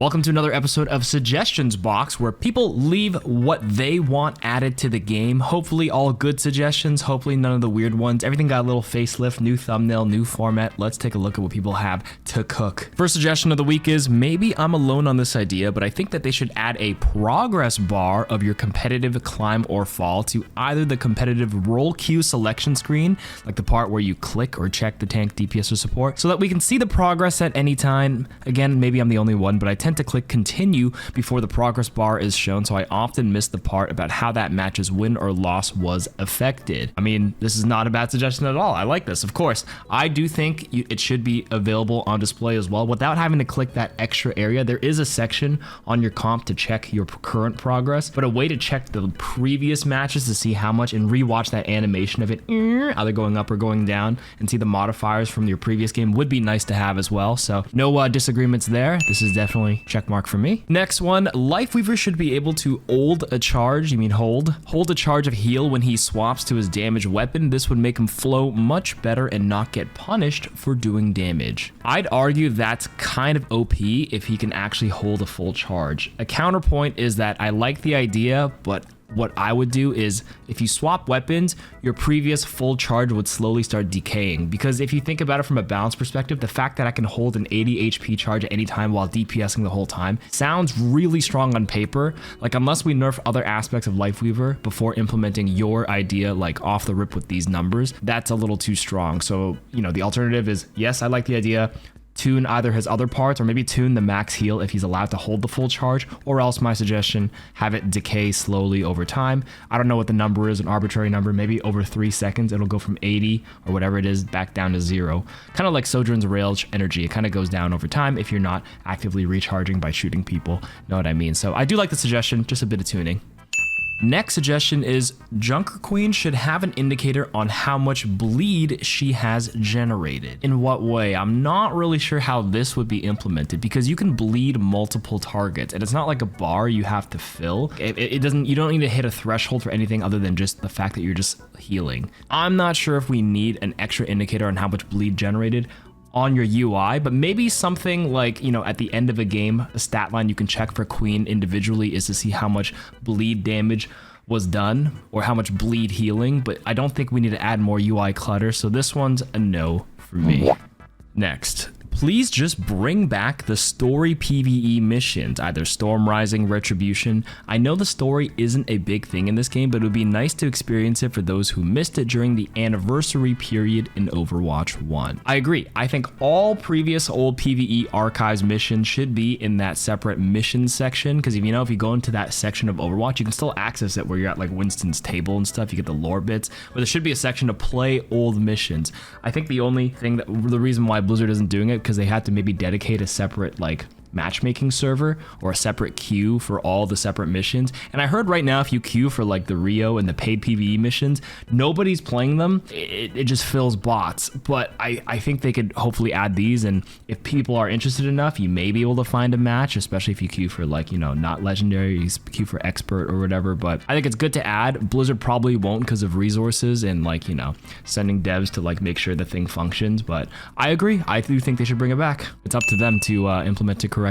Welcome to another episode of Suggestions Box, where people leave what they want added to the game. Hopefully all good suggestions, hopefully none of the weird ones. Everything got a little facelift, new thumbnail, new format. Let's take a look at what people have to cook. First suggestion of the week is, maybe I'm alone on this idea, but I think that they should add a progress bar of your competitive climb or fall to either the competitive roll queue selection screen, like the part where you click or check the tank, DPS, or support, so that we can see the progress at any time. Again, maybe I'm the only one, but I tend to click continue before the progress bar is shown, so I often miss the part about how that match's win or loss was affected. I mean, this is not a bad suggestion at all. I like this. Of course, I do think it should be available on display as well without having to click that extra area. There is a section on your comp to check your current progress, but a way to check the previous matches to see how much and rewatch that animation of it either going up or going down and see the modifiers from your previous game would be nice to have as well. So no disagreements there. This is definitely check mark for me. Next one, Lifeweaver should be able to hold a charge a charge of heal when he swaps to his damage weapon. This would make him flow much better and not get punished for doing damage. I'd argue that's kind of OP if he can actually hold a full charge. A counterpoint is that I like the idea, but what I would do is, if you swap weapons, your previous full charge would slowly start decaying. Because if you think about it from a balance perspective, the fact that I can hold an 80 HP charge at any time while DPSing the whole time sounds really strong on paper. Like, unless we nerf other aspects of Lifeweaver before implementing your idea, like off the rip with these numbers, that's a little too strong. So, the alternative is, yes, I like the idea. Tune either his other parts, or maybe tune the max heal if he's allowed to hold the full charge, or else my suggestion, have it decay slowly over time. I don't know what the number is, an arbitrary number, maybe over 3 seconds it'll go from 80 or whatever it is back down to 0. Kind of like Sojourn's Rage energy, it kind of goes down over time if you're not actively recharging by shooting people, know what I mean? So I do like the suggestion, just a bit of tuning. Next suggestion is, Junker Queen should have an indicator on how much bleed she has generated. In what way? I'm not really sure how this would be implemented, because you can bleed multiple targets and it's not like a bar you have to fill. You don't need to hit a threshold for anything other than just the fact that you're just healing. I'm not sure if we need an extra indicator on how much bleed generated on your UI, but maybe something like, at the end of a game, a stat line you can check for Queen individually is to see how much bleed damage was done or how much bleed healing, but I don't think we need to add more UI clutter, so this one's a no for me. Next, please just bring back the story PvE missions, either Storm Rising, Retribution. I know the story isn't a big thing in this game, but it would be nice to experience it for those who missed it during the anniversary period in Overwatch 1. I agree. I think all previous old PvE archives missions should be in that separate mission section, because if you go into that section of Overwatch, you can still access it where you're at like Winston's table and stuff. You get the lore bits, but there should be a section to play old missions. I think the reason why Blizzard isn't doing it, because they had to maybe dedicate a separate matchmaking server or a separate queue for all the separate missions. And I heard right now, if you queue for the Rio and the paid PvE missions, nobody's playing them. It just fills bots. But I think they could hopefully add these, and if people are interested enough, you may be able to find a match, especially if you queue for not legendary, you queue for expert or whatever. But I think it's good to add. Blizzard probably won't because of resources and sending devs to make sure the thing functions. But I agree. I do think they should bring it back. It's up to them to implement it correctly.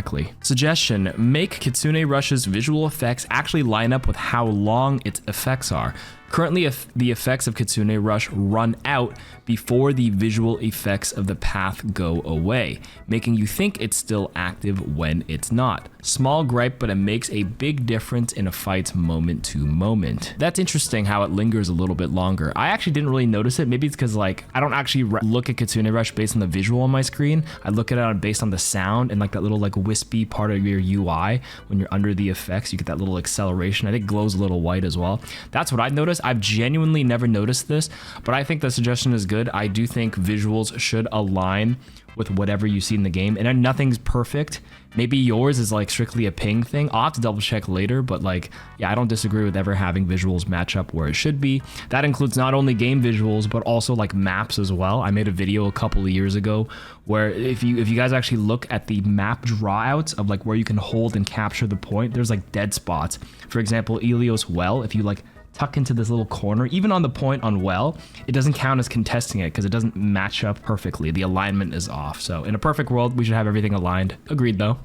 Suggestion, make Kitsune Rush's visual effects actually line up with how long its effects are. Currently, the effects of Kitsune Rush run out before the visual effects of the path go away, making you think it's still active when it's not. Small gripe, but it makes a big difference in a fight's moment to moment. That's interesting how it lingers a little bit longer. I actually didn't really notice it. Maybe it's because I don't actually look at Kitsune Rush based on the visual on my screen. I look at it based on the sound and that little wispy part of your UI. When you're under the effects, you get that little acceleration. I think it glows a little white as well. That's what I've noticed. I've genuinely never noticed this, but I think the suggestion is good. I do think visuals should align with whatever you see in the game, and nothing's perfect. Maybe yours is strictly a ping thing. I'll have to double check later, but I don't disagree with ever having visuals match up where it should be. That includes not only game visuals, but also maps as well. I made a video a couple of years ago where if you guys actually look at the map drawouts of where you can hold and capture the point, there's dead spots. For example, Ilios Well, if you tuck into this little corner, even on the point on Well, it doesn't count as contesting it because it doesn't match up perfectly. The alignment is off. So in a perfect world, we should have everything aligned. Agreed though.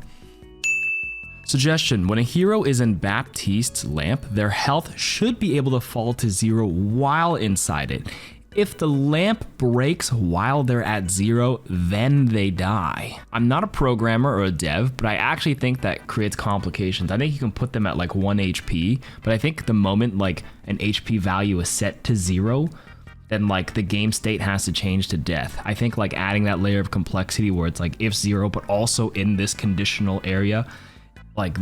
Suggestion: when a hero is in Baptiste's lamp, their health should be able to fall to 0 while inside it. If the lamp breaks while they're at 0, then they die. I'm not a programmer or a dev, but I actually think that creates complications. I think you can put them at like 1 HP, but I think the moment like an HP value is set to 0, then like the game state has to change to death. I think like adding that layer of complexity where it's like if 0, but also in this conditional area, like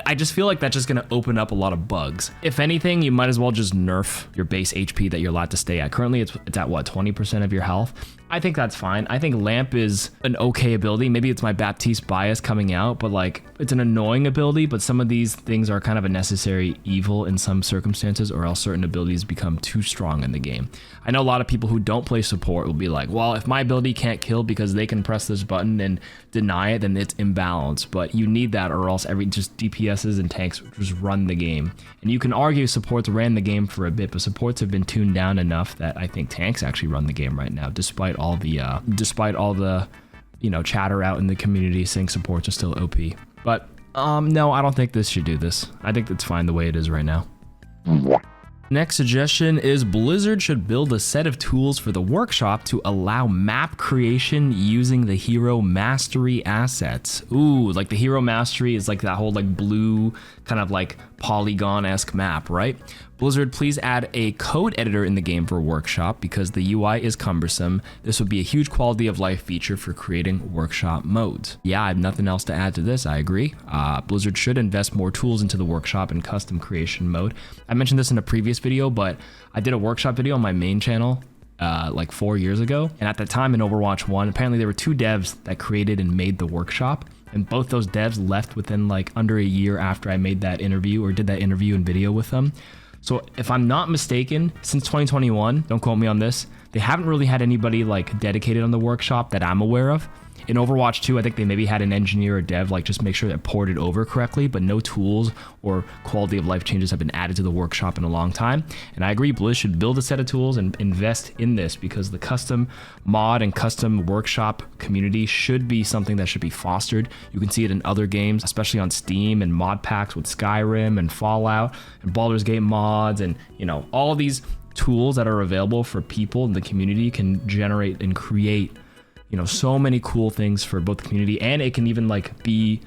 I just feel like that's just gonna open up a lot of bugs. If anything, you might as well just nerf your base HP that you're allowed to stay at. Currently, it's at what, 20% of your health? I think that's fine. I think Lamp is an okay ability. Maybe it's my Baptiste bias coming out, but like it's an annoying ability, but some of these things are kind of a necessary evil in some circumstances, or else certain abilities become too strong in the game. I know a lot of people who don't play support will be like, well, if my ability can't kill because they can press this button and deny it, then it's imbalanced. But you need that, or else just DPSs and tanks just run the game. And you can argue supports ran the game for a bit, but supports have been tuned down enough that I think tanks actually run the game right now, despite all the chatter out in the community saying supports are still OP. But no, I don't think this should do this. I think it's fine the way it is right now. Next suggestion is Blizzard should build a set of tools for the workshop to allow map creation using the hero mastery assets. Ooh, like the hero mastery is like that whole like blue kind of like polygon-esque map, right? Blizzard, please add a code editor in the game for workshop because the UI is cumbersome. This would be a huge quality of life feature for creating workshop modes. Yeah, I have nothing else to add to this. I agree. Blizzard should invest more tools into the workshop and custom creation mode. I mentioned this in a previous video, but I did a workshop video on my main channel like 4 years ago. And at the time in Overwatch 1, apparently there were 2 devs that created and made the workshop. And both those devs left within like under a year after I made that interview or did that interview and video with them. So if I'm not mistaken, since 2021, don't quote me on this, they haven't really had anybody like dedicated on the workshop that I'm aware of. In Overwatch 2, I think they maybe had an engineer or dev like just make sure that ported over correctly, but no tools or quality of life changes have been added to the workshop in a long time. And I agree, Blizz should build a set of tools and invest in this because the custom mod and custom workshop community should be something that should be fostered. You can see it in other games, especially on Steam and mod packs with Skyrim and Fallout and Baldur's Gate mods, and all of these tools that are available for people in the community can generate and create so many cool things for both the community, and it can even like be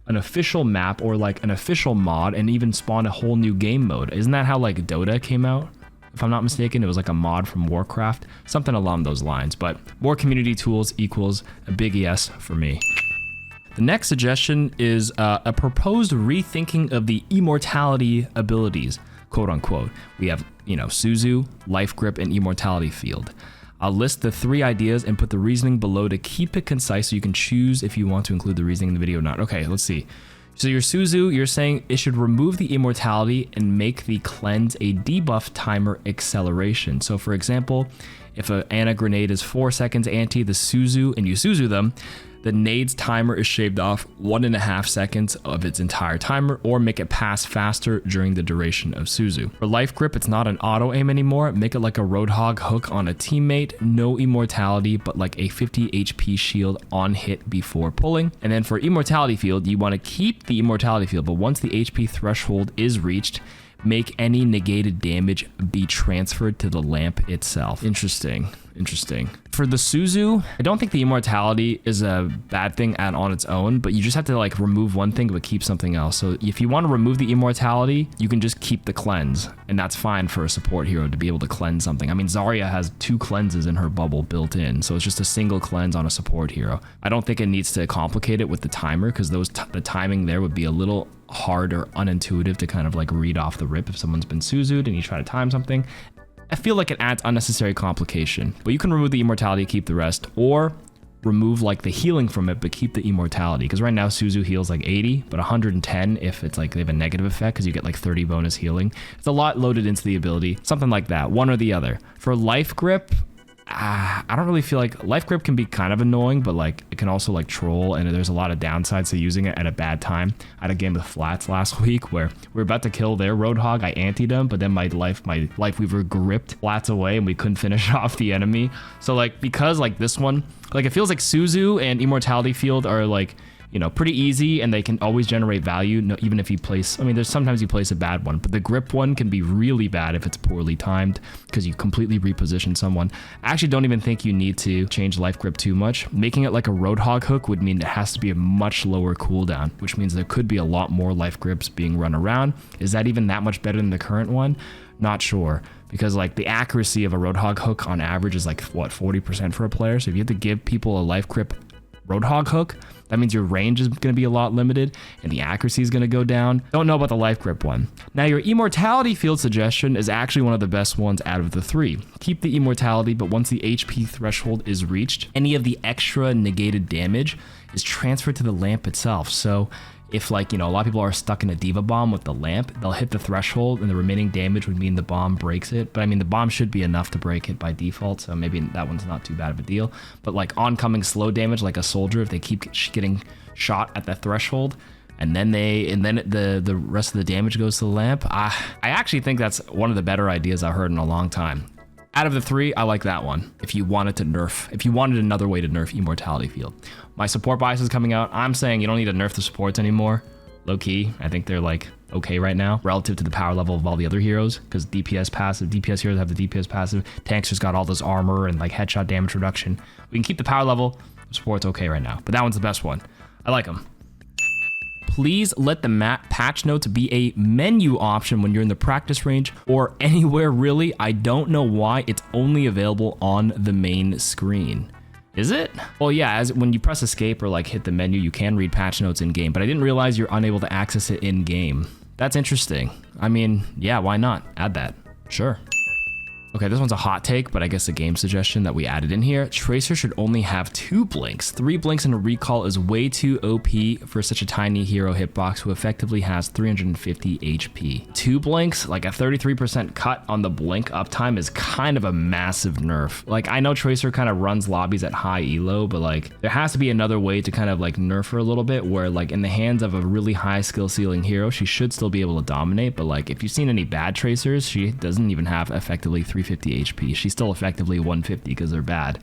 an official map or like an official mod and even spawn a whole new game mode. Isn't that how like Dota came out? If I'm not mistaken, it was like a mod from Warcraft, something along those lines. But more community tools equals a big yes for me. The next suggestion is a proposed rethinking of the Immortality abilities, quote unquote. We have, Suzu, Life Grip, and Immortality Field. I'll list the 3 ideas and put the reasoning below to keep it concise so you can choose if you want to include the reasoning in the video or not. Okay, let's see. So your Suzu, you're saying it should remove the Immortality and make the cleanse a debuff timer acceleration. So for example, if an Ana grenade is 4 seconds anti the Suzu and you Suzu them, the nade's timer is shaved off 1.5 seconds of its entire timer, or make it pass faster during the duration of Suzu. For Life Grip, it's not an auto aim anymore. Make it like a Roadhog hook on a teammate, no Immortality, but like a 50 HP shield on hit before pulling. And then for Immortality Field, you want to keep the Immortality Field, but once the HP threshold is reached, make any negated damage be transferred to the lamp itself. Interesting. For the Suzu, I don't think the Immortality is a bad thing on its own, but you just have to like remove one thing but keep something else. So if you want to remove the Immortality, you can just keep the cleanse, and that's fine for a support hero to be able to cleanse something. I mean, Zarya has 2 cleanses in her bubble built in, so it's just a single cleanse on a support hero. I don't think it needs to complicate it with the timer, because the timing there would be a little hard or unintuitive to kind of like read off the rip if someone's been Suzu'd and you try to time something. I feel like it adds unnecessary complication, but you can remove the Immortality, keep the rest, or remove like the healing from it, but keep the Immortality. Because right now Suzu heals like 80, but 110 if it's like they have a negative effect, because you get like 30 bonus healing. It's a lot loaded into the ability, something like that, one or the other. For Life Grip, I don't really feel like Life Grip can be kind of annoying, but like it can also like troll, and there's a lot of downsides to using it at a bad time. I had a game with Flats last week where we were about to kill their Roadhog. I antied him, but then my Lifeweaver gripped Flats away and we couldn't finish off the enemy. So like, because like this one, like it feels like Suzu and Immortality Field are like you know, pretty easy, and they can always generate value, even if you place, I mean, there's sometimes you place a bad one, but the grip one can be really bad if it's poorly timed because you completely reposition someone. I actually don't even think you need to change life grip too much. Making it like a Roadhog hook would mean it has to be a much lower cooldown, which means there could be a lot more life grips being run around. Is that even that much better than the current one? Not sure, because like the accuracy of a Roadhog hook on average is like what, 40% for a player. So if you have to give people a life grip Roadhog hook, that means your range is going to be a lot limited and the accuracy is going to go down. Don't know about the life grip one. Now your Immortality field suggestion is actually one of the best ones out of the three. Keep the Immortality, but once the HP threshold is reached, any of the extra negated damage is transferred to the lamp itself. So if, like, you know, a lot of people are stuck in a Diva Bomb with the lamp, they'll hit the threshold and the remaining damage would mean the bomb breaks it. But I mean, the bomb should be enough to break it by default, so maybe that one's not too bad of a deal. But like oncoming slow damage, like a soldier, if they keep getting shot at the threshold, and then the rest of the damage goes to the lamp, I actually think that's one of the better ideas I've heard in a long time. Out of the three, I like that one. If you wanted another way to nerf Immortality field. My support bias is coming out. I'm saying you don't need to nerf the supports anymore. Low key, I think they're like okay right now relative to the power level of all the other heroes, because DPS heroes have the DPS passive. Tanks just got all this armor and like headshot damage reduction. We can keep the power level. The support's okay right now, but that one's the best one. I like them. Please let the map patch notes be a menu option when you're in the practice range or anywhere really. I don't know why it's only available on the main screen. Is it? Well, yeah, when you press escape or like hit the menu, you can read patch notes in game, but I didn't realize you're unable to access it in game. That's interesting. I mean, yeah, why not? Add that. Sure. Okay, this one's a hot take, but I guess a game suggestion that we added in here. Tracer should only have 2 blinks. 3 blinks and a recall is way too OP for such a tiny hero hitbox who effectively has 350 HP. 2 blinks, like a 33% cut on the blink uptime is kind of a massive nerf. Like, I know Tracer kind of runs lobbies at high elo, but like there has to be another way to kind of like nerf her a little bit where like in the hands of a really high skill ceiling hero, she should still be able to dominate. But like if you've seen any bad Tracers, she doesn't even have effectively 350 HP. She's still effectively 150 because they're bad,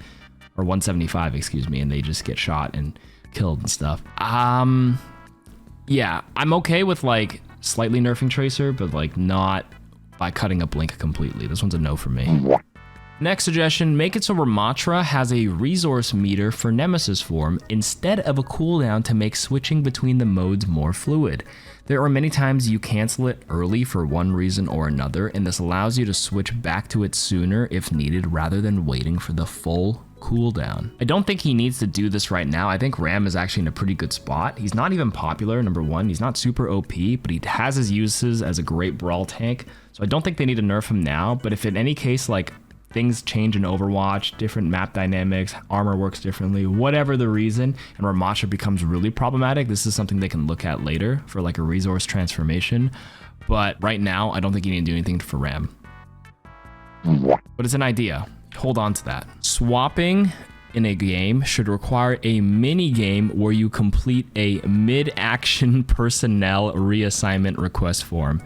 or 175, excuse me, and they just get shot and killed and stuff. Yeah, I'm okay with like slightly nerfing Tracer, but like not by cutting a blink completely. This one's a no for me. Next suggestion, make it so Ramattra has a resource meter for Nemesis form instead of a cooldown to make switching between the modes more fluid. There are many times you cancel it early for one reason or another, and this allows you to switch back to it sooner if needed rather than waiting for the full cooldown. I don't think he needs to do this right now. I think Ram is actually in a pretty good spot. He's not even popular, number one. He's not super OP, but he has his uses as a great brawl tank. So I don't think they need to nerf him now, but if in any case, like, things change in Overwatch, different map dynamics, armor works differently, whatever the reason, and Ramattra becomes really problematic, this is something they can look at later for like a resource transformation. But right now, I don't think you need to do anything for Ram. But it's an idea. Hold on to that. Swapping in a game should require a mini game where you complete a mid-action personnel reassignment request form.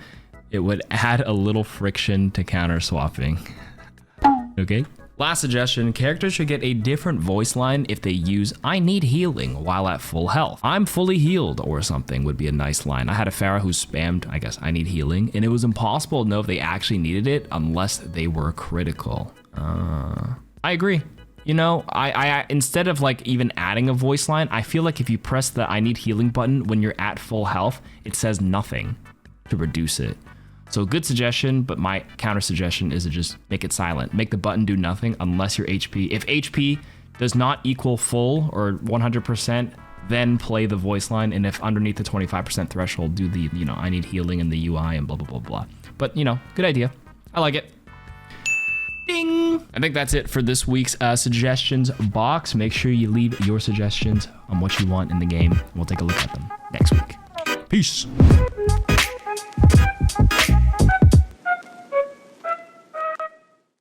It would add a little friction to counter swapping. Okay. Last suggestion, characters should get a different voice line if they use "I need healing" while at full health. "I'm fully healed" or something would be a nice line. I had a Pharah who spammed, I guess, "I need healing," and it was impossible to know if they actually needed it unless they were critical. I agree. You know, I instead of like even adding a voice line, I feel like if you press the "I need healing" button when you're at full health, it says nothing to reduce it. So good suggestion, but my counter suggestion is to just make it silent. Make the button do nothing unless your HP. If HP does not equal full or 100%, then play the voice line. And if underneath the 25% threshold, do the, you know, "I need healing" in the UI and blah, blah, blah, blah. But, you know, good idea. I like it. Ding! I think that's it for this week's suggestions box. Make sure you leave your suggestions on what you want in the game. We'll take a look at them next week. Peace.